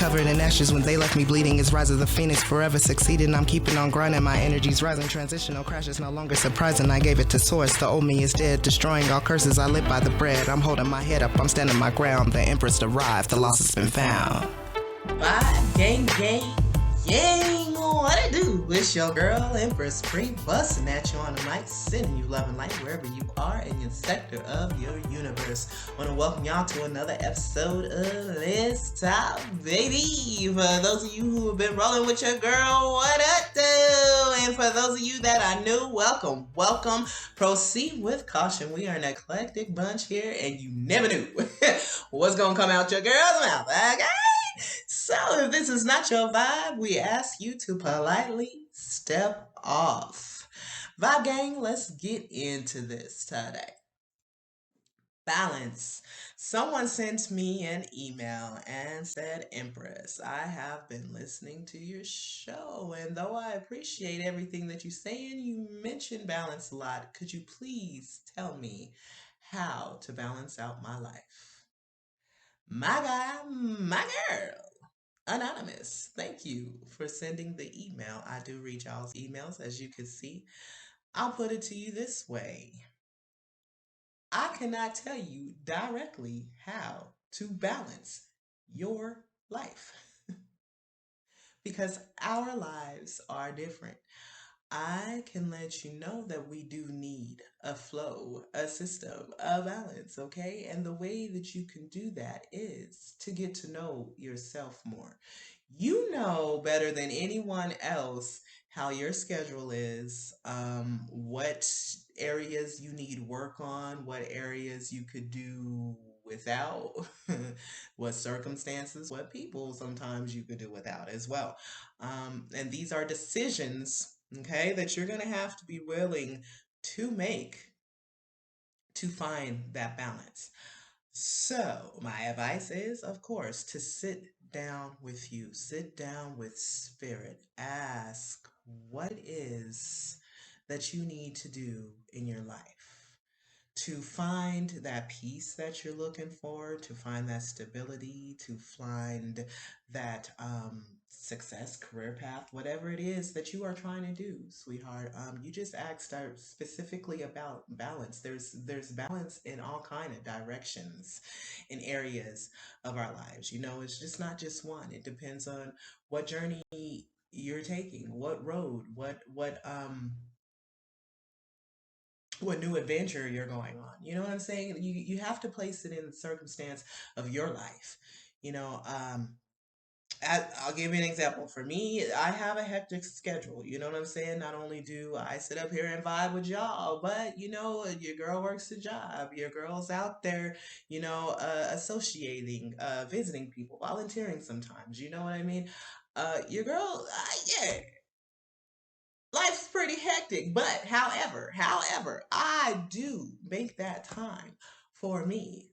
covered in ashes when they left me bleeding. Is rise of the phoenix, forever succeeding. I'm keeping on grinding, my energy's rising. Transitional crashes no longer surprising. I gave it to source, the old me is dead. Destroying all curses, I live by the bread. I'm holding my head up, I'm standing my ground. The empress arrived, the loss has been found. Bye, gang, what it do? It's your girl, Empress Pre, busting at you on the mic, sending you love and light wherever you are in your sector of your universe. Want to welcome y'all to another episode of Letz Talk, baby. For those of you who have been rolling with your girl, what up, do? And for those of you that are new, welcome. Proceed with caution. We are an eclectic bunch here, and you never knew what's gonna come out your girl's mouth, okay? So if this is not your vibe, we ask you to politely step off. Vibe gang, let's get into this today. Balance. Someone sent me an email and said, Empress, I have been listening to your show, and though I appreciate everything that you're saying, you mention balance a lot. Could you please tell me how to balance out my life? My guy, my girl. Anonymous, thank you for sending the email. I do read y'all's emails, as you can see. I'll put it to you this way. I cannot tell you directly how to balance your life because our lives are different. I can let you know that we do need a flow, a system, a balance, okay? And the way that you can do that is to get to know yourself more. You know better than anyone else how your schedule is, what areas you need work on, what areas you could do without, what circumstances, what people sometimes you could do without as well. And these are decisions, okay, that you're going to have to be willing to make to find that balance. So, my advice is, of course, to sit down with you, sit down with spirit, ask what it is that you need to do in your life to find that peace that you're looking for, to find that stability, to find that success, career path, whatever it is that you are trying to do, sweetheart. You just asked specifically about balance. There's balance in all kind of directions, in areas of our lives. You know, it's just not just one. It depends on what journey you're taking, what road, what new adventure you're going on. You know what I'm saying? You have to place it in the circumstance of your life. You know, I'll give you an example. For me, I have a hectic schedule. You know what I'm saying? Not only do I sit up here and vibe with y'all, but you know, your girl works a job. Your girl's out there, you know, associating, visiting people, volunteering sometimes. You know what I mean? Your girl, yeah, life's pretty hectic, but however, I do make that time for me.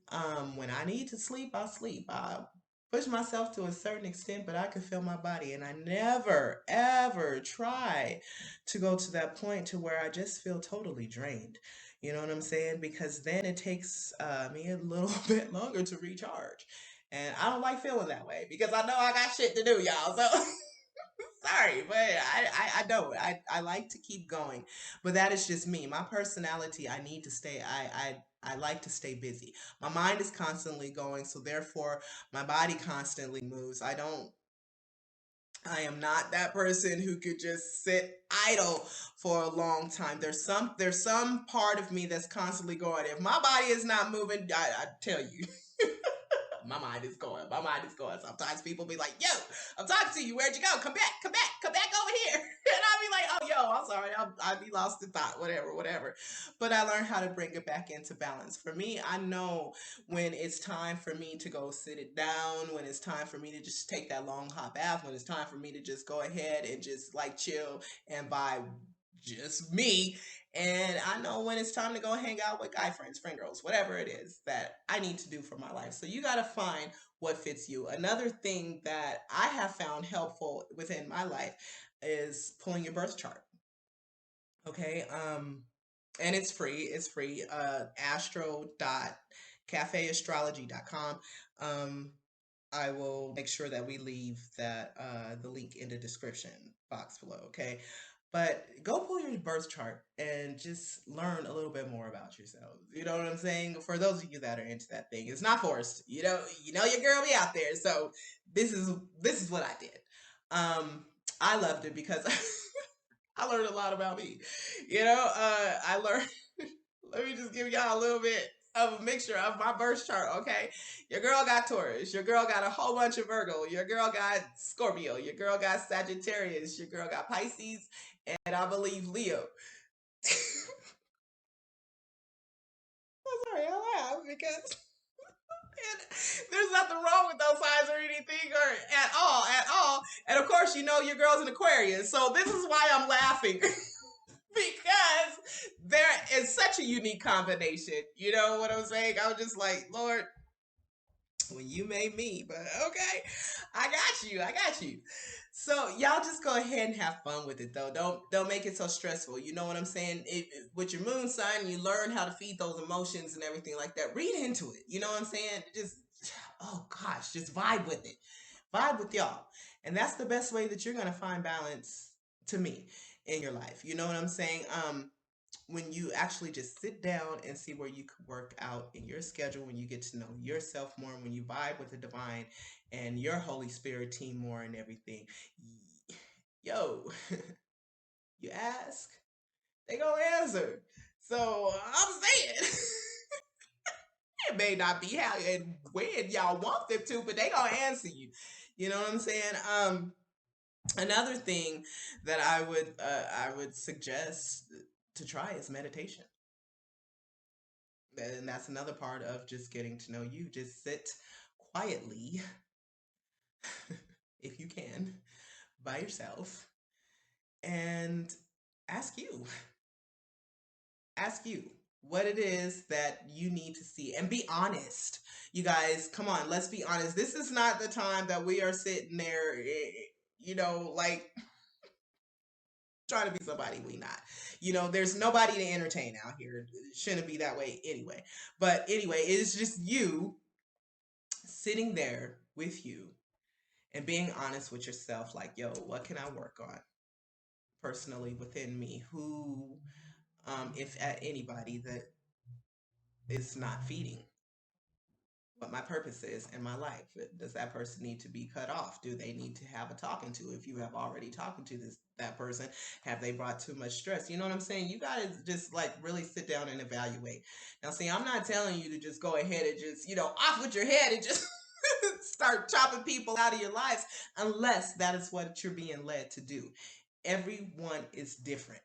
When I need to sleep, I sleep. I push myself to a certain extent, but I can feel my body, and I never ever try to go to that point to where I just feel totally drained. You know what I'm saying? Because then it takes me a little bit longer to recharge. And I don't like feeling that way because I know I got shit to do, y'all. So sorry, but I don't. I like to keep going. But that is just me. My personality, I need to stay, I like to stay busy. My mind is constantly going, so therefore my body constantly moves. I am not that person who could just sit idle for a long time. There's some part of me that's constantly going. If my body is not moving, I tell you. My mind is going. My mind is going. Sometimes people be like, yo, I'm talking to you. Where'd you go? Come back over here. And I'll be like, oh, yo, I'm sorry. I'll be lost in thought, whatever. But I learned how to bring it back into balance. For me, I know when it's time for me to go sit it down, when it's time for me to just take that long hot bath, when it's time for me to just go ahead and just like chill and vibe just me. And I know when it's time to go hang out with guy friends, friend girls, whatever it is that I need to do for my life. So you got to find what fits you. Another thing that I have found helpful within my life is pulling your birth chart. Okay. And it's free. It's free. Astro.cafeastrology.com. I will make sure that we leave that the link in the description box below, okay? But go pull your birth chart and just learn a little bit more about yourself. You know what I'm saying? For those of you that are into that thing, it's not forced. You know your girl be out there. So this is what I did. I loved it because I learned a lot about me. I learned. Let me just give y'all a little bit of a mixture of my birth chart, okay? Your girl got Taurus. Your girl got a whole bunch of Virgo. Your girl got Scorpio. Your girl got Sagittarius. Your girl got Pisces, and I believe Leo. I'm sorry, I laugh because there's nothing wrong with those signs or anything or at all. And of course, your girl's an Aquarius, so this is why I'm laughing. Because there is such a unique combination. You know what I'm saying? I was just like, Lord, when you made me, but okay, I got you. So y'all just go ahead and have fun with it though. Don't make it so stressful. You know what I'm saying? With your moon sign, you learn how to feed those emotions and everything like that. Read into it. You know what I'm saying? Just oh gosh, just vibe with it. Vibe with y'all. And that's the best way that you're gonna find balance to me in your life. You know what I'm saying? When you actually just sit down and see where you could work out in your schedule, when you get to know yourself more, when you vibe with the divine and your Holy Spirit team more and everything, yo, you ask, they gonna answer. So I'm saying, it may not be how and when y'all want them to, but they gonna answer you. You know what I'm saying? Another thing that I would suggest to try is meditation. And that's another part of just getting to know you. Just sit quietly, if you can, by yourself and ask you, ask you what it is that you need to see and be honest. You guys, come on, let's be honest. This is not the time that we are sitting there, like trying to be somebody we not. There's nobody to entertain out here. It shouldn't be that way anyway. But anyway, it's just you sitting there with you and being honest with yourself, like, yo, what can I work on personally within me? Who, if at anybody that is not feeding what my purpose is in my life, does that person need to be cut off? Do they need to have a talking to? If you have already talking to that person, have they brought too much stress? You know what I'm saying? You gotta just like really sit down and evaluate. Now, see, I'm not telling you to just go ahead and just off with your head and just start chopping people out of your lives unless that is what you're being led to do. Everyone is different.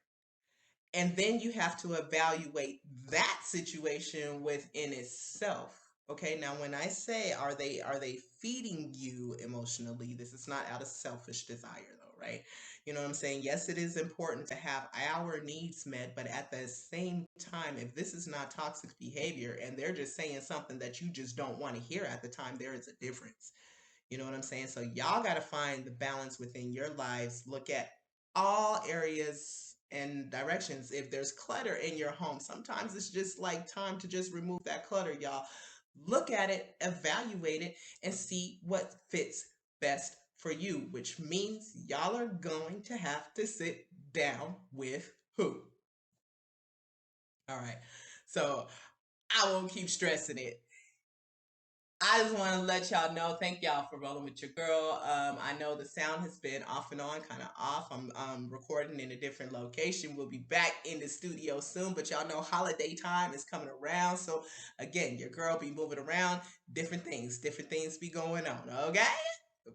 And then you have to evaluate that situation within itself. Okay, now when I say are they feeding you emotionally, this is not out of selfish desire though, right? You know what I'm saying? Yes, it is important to have our needs met, but at the same time, if this is not toxic behavior and they're just saying something that you just don't want to hear at the time, there is a difference. You know what I'm saying? So y'all got to find the balance within your lives. Look at all areas and directions. If there's clutter in your home, sometimes it's just like time to just remove that clutter, y'all. Look at it, evaluate it, and see what fits best for you, which means y'all are going to have to sit down with who? All right. So I won't keep stressing it. I just want to let y'all know, thank y'all for rolling with your girl. I know the sound has been off and on, kind of off. I'm recording in a different location. We'll be back in the studio soon, but y'all know holiday time is coming around. So again, your girl be moving around, different things be going on, okay?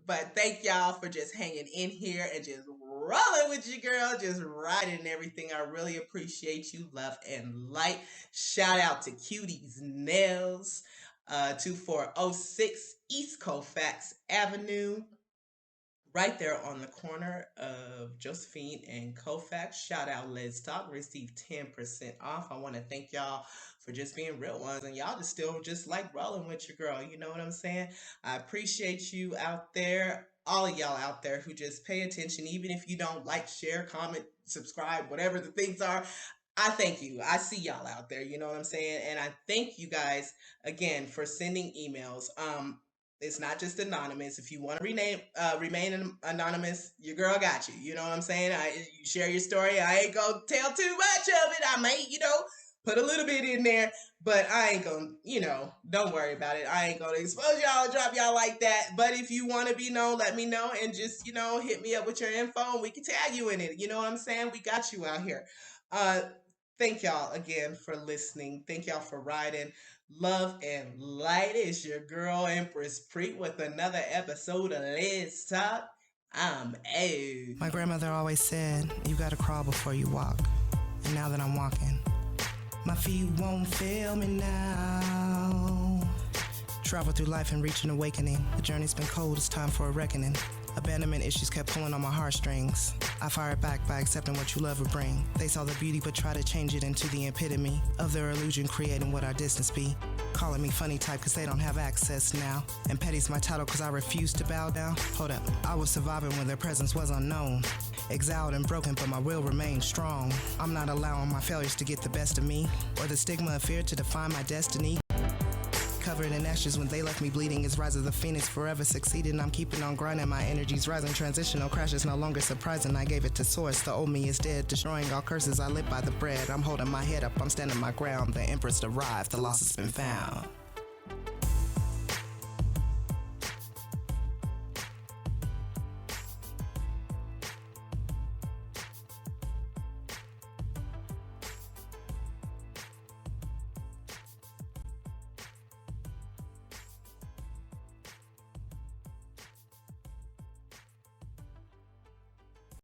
But thank y'all for just hanging in here and just rolling with your girl, just riding everything. I really appreciate you. Love and light. Shout out to Cuties Nails, 2406 East Colfax Avenue, right there on the corner of Josephine and Colfax. Shout out Let's Talk. Receive 10% off. I want to thank y'all for just being real ones, and y'all just still just like rolling with your girl. You know what I'm saying? I appreciate you out there. All of y'all out there who just pay attention, even if you don't like, share, comment, subscribe, whatever the things are. I thank you. I see y'all out there. You know what I'm saying? And I thank you guys again for sending emails. It's not just anonymous. If you want to remain anonymous, your girl got you. You know what I'm saying? You share your story. I ain't gonna tell too much of it. I might, put a little bit in there, but I ain't gonna, don't worry about it. I ain't gonna expose y'all, drop y'all like that. But if you want to be known, let me know and just, hit me up with your info and we can tag you in it. You know what I'm saying? We got you out here. Thank y'all again for listening. Thank y'all for riding. Love and light. It's your girl Empress Preet with another episode of Letz Talk. I'm out. My grandmother always said, you gotta crawl before you walk. And now that I'm walking, my feet won't fail me now. Travel through life and reach an awakening. The journey's been cold, it's time for a reckoning. Abandonment issues kept pulling on my heartstrings. I fired back by accepting what you love would bring. They saw the beauty but tried to change it into the epitome of their illusion, creating what our distance be. Calling me funny type cause they don't have access now. And petty's my title cause I refuse to bow down. Hold up, I was surviving when their presence was unknown. Exiled and broken but my will remains strong. I'm not allowing my failures to get the best of me, or the stigma of fear to define my destiny. Covered in ashes when they left me bleeding is rise of the phoenix, forever succeeding. I'm keeping on grinding, my energy's rising. Transitional crashes no longer surprising. I gave it to source, the old me is dead. Destroying all curses, I live by the bread. I'm holding my head up, I'm standing my ground. The empress arrived, the loss has been found.